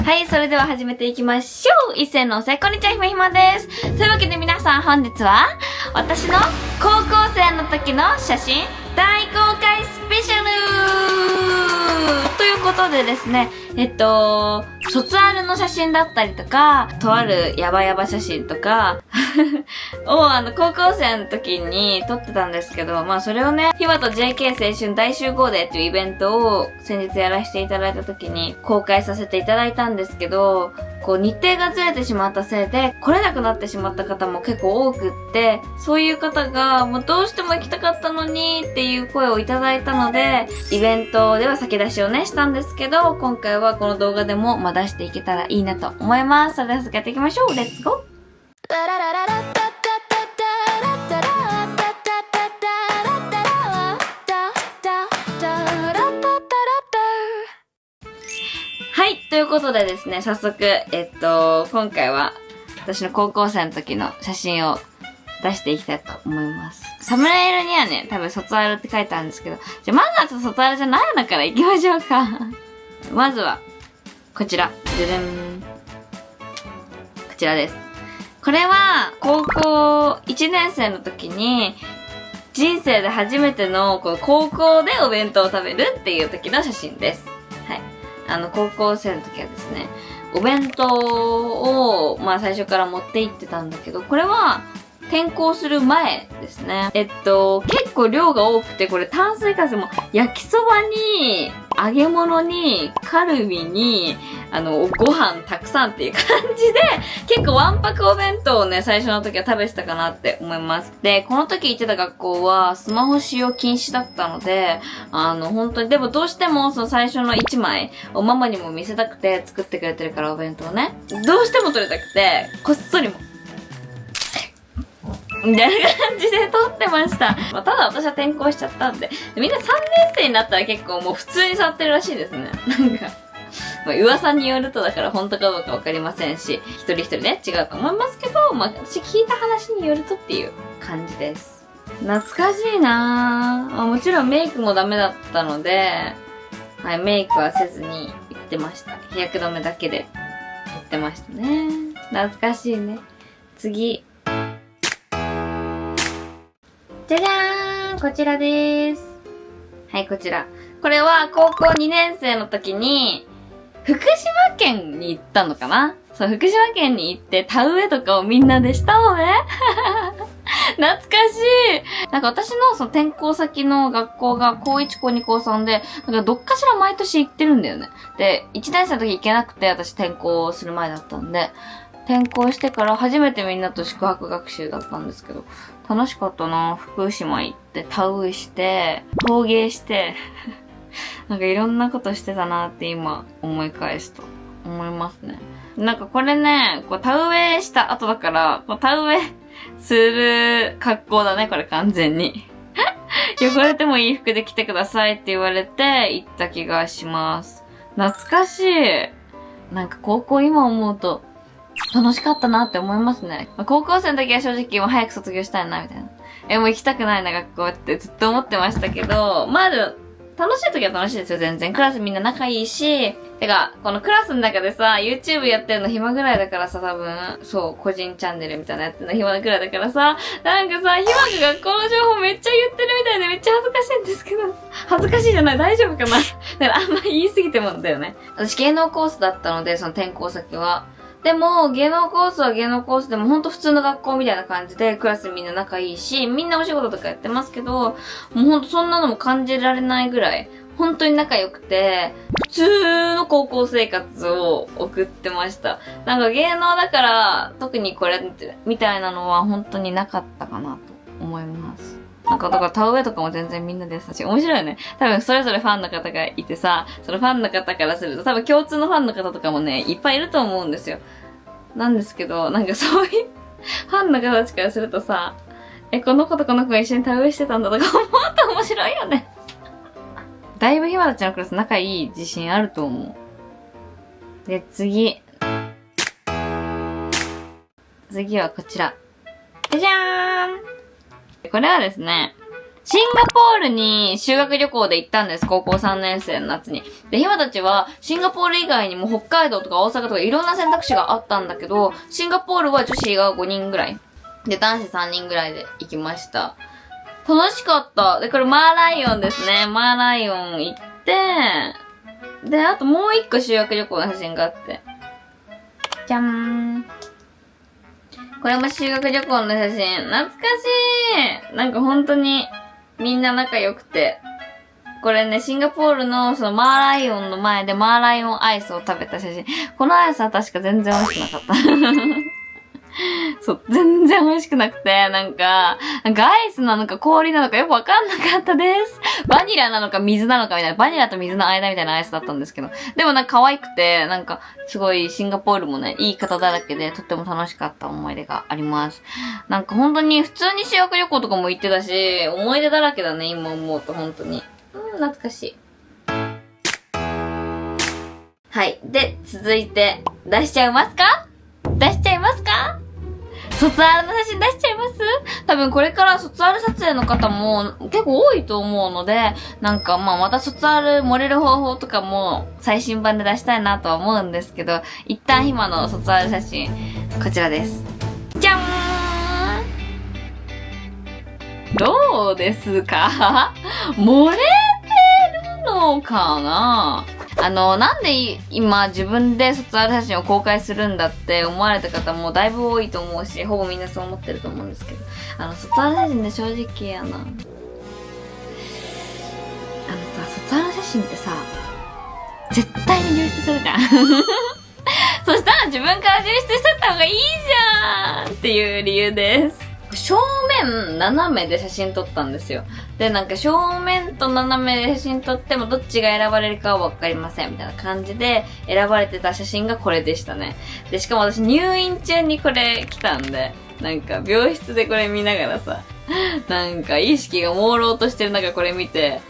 はい、それでは始めていきましょう。一斉のせ、こんにちは、ひまひまです。というわけで皆さん本日は、私の高校生の時の写真大公開スペシャルということでですね、卒アルの写真だったりとか、とあるヤバヤバ写真とかを高校生の時に撮ってたんですけど、まあそれをね、ひまと JK 青春大集合デーっていうイベントを先日やらせていただいた時に公開させていただいたんですけど、こう日程がずれてしまったせいで来れなくなってしまった方も結構多くって、そういう方がもうどうしても行きたかったのにっていう声をいただいたので、イベントでは先出しをねしたんですけど、今回はこの動画でも出していけたらいいなと思います。それでは続けていきましょう。レッツゴー。はい、ということでですね、早速、今回は私の高校生の時の写真を出していきたいと思います。サムネイルにはね、多分卒アルって書いてあるんですけど、じゃあまずはちょっと卒アルじゃないのから行きましょうか。まずは、こちら。ででん。こちらです。これは、高校1年生の時に、人生で初めてのこの高校でお弁当を食べるっていう時の写真です。はい。高校生の時はですね、お弁当を、最初から持って行ってたんだけど、これは、転校する前ですね。結構量が多くて、これ炭水化物も焼きそばに、揚げ物に、カルビに、ご飯たくさんっていう感じで、結構わんぱくお弁当をね、最初の時は食べてたかなって思います。で、この時行ってた学校は、スマホ使用禁止だったので、本当に、でもどうしてもその最初の1枚をママにも見せたくて作ってくれてるからお弁当ね。どうしても撮りたくて、こっそりも。みたいな感じで撮ってました。ただ私は転校しちゃったんで、みんな3年生になったら結構もう普通に触ってるらしいですね。なんか、噂によるとだから本当かどうかわかりませんし、一人一人ね、違うと思いますけど、私聞いた話によるとっていう感じです。懐かしいなぁ。もちろんメイクもダメだったので、はい、メイクはせずに行ってました。日焼け止めだけで行ってましたね。懐かしいね。次。じゃじゃーん、こちらでーす。はい、こちら。これは高校2年生の時に、福島県に行ったのかな？そう、福島県に行って田植えとかをみんなでしたのね。懐かしい。なんか私のその転校先の学校が高1、高2、高3で、なんかどっかしら毎年行ってるんだよね。で、1年生の時行けなくて、私転校する前だったんで、転校してから初めてみんなと宿泊学習だったんですけど、楽しかったな。福島行って、田植えして、陶芸して、なんかいろんなことしてたなって今思い返すと思いますね。なんかこれね、こう田植えした後だから、こう田植えする格好だね、これ完全に。汚れてもいい服で着てくださいって言われて行った気がします。懐かしい。なんか高校今思うと楽しかったなって思いますね。高校生の時は正直もう早く卒業したいなみたいな。もう行きたくないな学校ってずっと思ってましたけど、楽しい時は楽しいですよ、全然。クラスみんな仲いいし、てか、このクラスの中でさ、YouTube やってるの暇ぐらいだからさ、多分、そう、個人チャンネルみたいなやってるの暇ぐらいだからさ、なんかさ、暇が学校の情報めっちゃ言ってるみたいでめっちゃ恥ずかしいんですけど、恥ずかしいじゃない、大丈夫かなだからあんま言い過ぎてもんだよね。私芸能コースだったので、その転校先は。でも、芸能コースは芸能コースでもほんと普通の学校みたいな感じで、クラスみんな仲いいし、みんなお仕事とかやってますけど、もうほんとそんなのも感じられないぐらい、本当に仲良くて、普通の高校生活を送ってました。なんか芸能だから、特にこれみたいなのは本当になかったかなと思います。なんかだから田植えとかも全然みんなでしたし、面白いよね。多分それぞれファンの方がいてさ、そのファンの方からすると多分共通のファンの方とかもね、いっぱいいると思うんですよ。なんですけど、なんかそういうファンの方たちからするとさ、この子とこの子が一緒に田植えしてたんだとか思うと面白いよね。だいぶひまたちのクラス仲いい自信あると思う。で、次はこちら。じゃじゃーん。これはですね、シンガポールに修学旅行で行ったんです。高校3年生の夏に。で、ひまたちはシンガポール以外にも北海道とか大阪とかいろんな選択肢があったんだけど、シンガポールは女子が5人ぐらい。で、男子3人ぐらいで行きました。楽しかった。で、これマーライオンですね。マーライオン行って、で、あともう一個修学旅行の写真があって。じゃーん。これも修学旅行の写真。懐かしい。なんか本当にみんな仲良くて。これね、シンガポールのそのマーライオンの前でマーライオンアイスを食べた写真。このアイスは確か全然美味しくなかった。そう、全然美味しくなくて、なんかアイスなのか氷なのかよくわかんなかったです。バニラなのか水なのかみたいな、バニラと水の間みたいなアイスだったんですけど。でもなんか可愛くて、なんかすごいシンガポールもね、いい方だらけでとっても楽しかった思い出があります。なんか本当に普通に修学旅行とかも行ってたし、思い出だらけだね、今思うと本当に。懐かしい。はい。で、続いて、出しちゃいますか？卒アルの写真出しちゃいます？多分これから卒アル撮影の方も結構多いと思うので、なんかまた卒アル盛れる方法とかも最新版で出したいなとは思うんですけど、一旦今の卒アル写真、こちらです。じゃーん！どうですか？盛れてるのかな？なんで今自分で卒アル写真を公開するんだって思われた方もだいぶ多いと思うし、ほぼみんなそう思ってると思うんですけど、卒アル写真で正直卒アル写真ってさ、絶対に流出するじゃん。そしたら自分から流出しちゃった方がいいじゃんっていう理由です。正面、斜めで写真撮ったんですよ。で、なんか正面と斜めで写真撮ってもどっちが選ばれるかはわかりませんみたいな感じで選ばれてた写真がこれでしたね。で、しかも私入院中にこれ来たんで、なんか病室でこれ見ながらさ、なんか意識が朦朧としてる中これ見て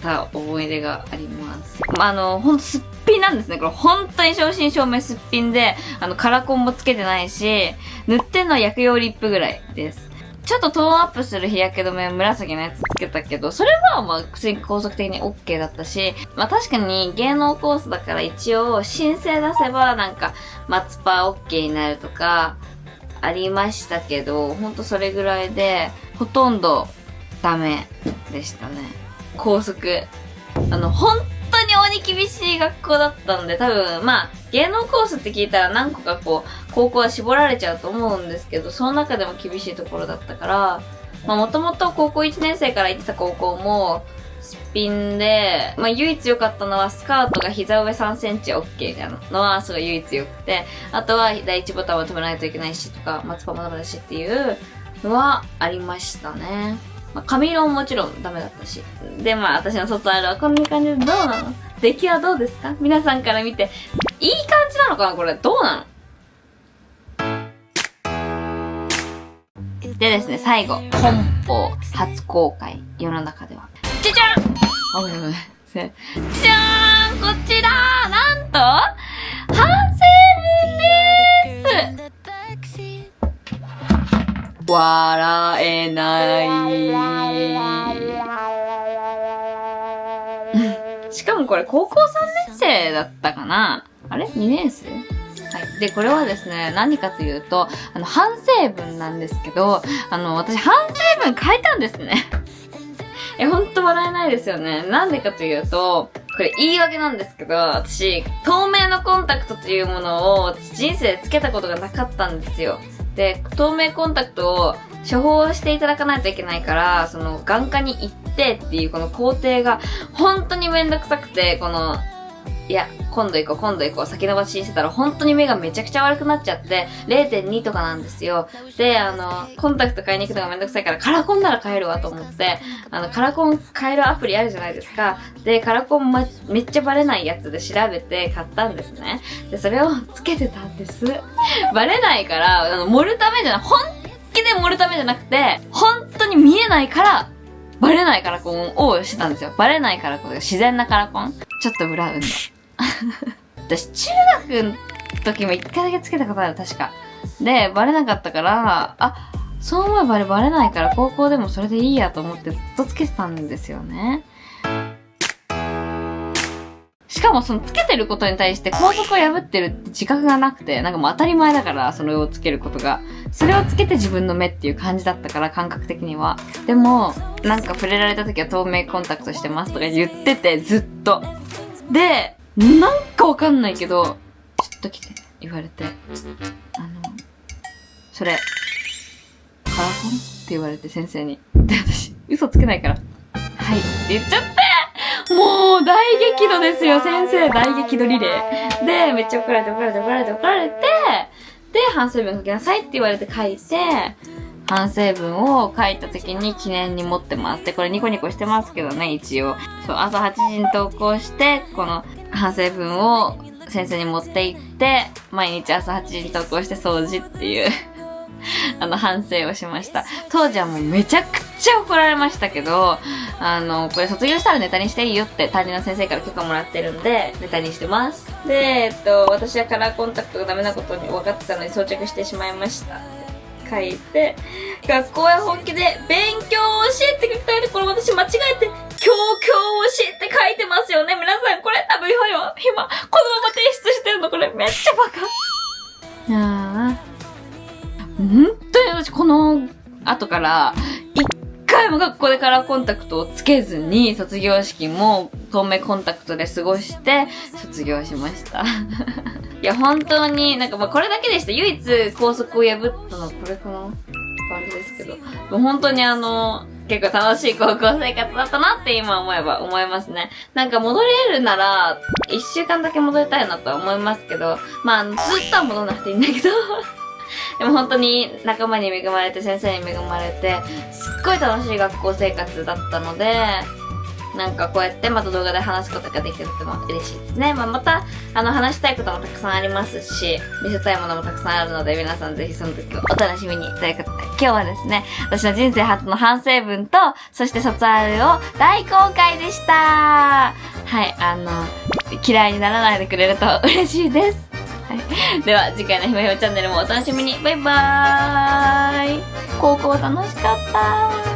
た思い出があります。ほんとすっぴんなんですね。これ本当に正真正銘すっぴんで、カラコンもつけてないし、塗ってんのは薬用リップぐらいです。ちょっとトーンアップする日焼け止め紫のやつつけたけど、それは普通に高速的に OK だったし、確かに芸能コースだから一応申請出せばなんか松パ OK になるとかありましたけど、ほんとそれぐらいでほとんどダメでしたね。高速。本当に鬼厳しい学校だったんで、多分芸能コースって聞いたら何個か高校は絞られちゃうと思うんですけど、その中でも厳しいところだったから、もともと高校1年生から行ってた高校も、すっぴんで、唯一良かったのはスカートが膝上3センチ OK なのは、それが唯一良くて、あとは第一ボタンを止めないといけないしとか、松パもダメだしっていうのはありましたね。髪色ももちろんダメだったし。で、私の卒アルはこんな感じでどうなの？出来はどうですか？皆さんから見て。いい感じなのかなこれ。どうなの？でですね、最後。本邦初公開。世の中では。じゃじゃん！あ、ごめんごめん。じゃーん！こちらなんと反省文でーす！笑えない。しかもこれ高校3年生だったかな？あれ ?2 年生？はい。で、これはですね、何かというと、反省文なんですけど、私反省文書いたんですね。ほんと笑えないですよね。なんでかというと、これ言い訳なんですけど、私、透明のコンタクトというものを人生でつけたことがなかったんですよ。で、透明コンタクトを処方していただかないといけないから、眼科に行ってっていうこの工程が本当にめんどくさくて、今度行こう、先延ばしにしてたら本当に目がめちゃくちゃ悪くなっちゃって、0.2 とかなんですよ。で、コンタクト買いに行くのがめんどくさいから、カラコンなら買えるわと思って、カラコン買えるアプリあるじゃないですか。で、カラコンめっちゃバレないやつで調べて買ったんですね。で、それをつけてたんです。バレないから、盛るためじゃない、本気で盛るためじゃなくて、本当に見えないから、バレないカラコンをしてたんですよ。バレないカラコン、自然なカラコン。ちょっとブラウンの。私、中学の時も1回だけつけたことある、確か。で、バレなかったから、そう思えばあれバレないから高校でもそれでいいやと思ってずっとつけてたんですよね。しかもそのつけてることに対して校則を破ってるって自覚がなくて、なんかもう当たり前だから、それをつけることが。それをつけて自分の目っていう感じだったから、感覚的には。でも、なんか触れられた時は透明コンタクトしてますとか言ってて、ずっと。で、なんかわかんないけど、ちょっと来て、言われて。それ、カラコンって言われて先生に。で、私、嘘つけないから。はいって言っちゃって、もう大激怒ですよ、先生。大激怒リレー。で、めっちゃ怒られて、で、反省文書きなさいって言われて書いて、反省文を書いた時に記念に持ってます。で、これニコニコしてますけどね、一応。そう、朝8時に投稿して、この反省文を先生に持って行って、毎日朝8時に投稿して掃除っていう。反省をしました。当時はもうめちゃくちゃ怒られましたけど、これ卒業したらネタにしていいよって担任の先生から許可もらってるんで、ネタにしてます。で、私はカラーコンタクトがダメなことに分かってたのに装着してしまいました。書いて、学校へ本気で勉強を教えてくれたよね。これ私間違えて、教を教えて書いてますよね。皆さん、これ多分今、このまま提出してるの、これめっちゃバカ。本当に私この後から一回も学校でカラーコンタクトをつけずに卒業式も透明コンタクトで過ごして卒業しました。いや本当になんかこれだけでした。唯一校則を破ったのこれかな感じですけど。本当に結構楽しい高校生活だったなって今思えば思いますね。なんか戻れるなら1週間だけ戻りたいなとは思いますけど、ずっとは戻らなくていいんだけど。でも本当に仲間に恵まれて先生に恵まれてすっごい楽しい学校生活だったので、なんかこうやってまた動画で話すことができてとても嬉しいですね。また話したいこともたくさんありますし、見せたいものもたくさんあるので皆さんぜひその時をお楽しみに。ということで今日はですね、私の人生初の反省文とそして卒アルを大公開でした。はい、嫌いにならないでくれると嬉しいです。はい、では次回のひまひまチャンネルもお楽しみに。バイバーイ。高校楽しかった。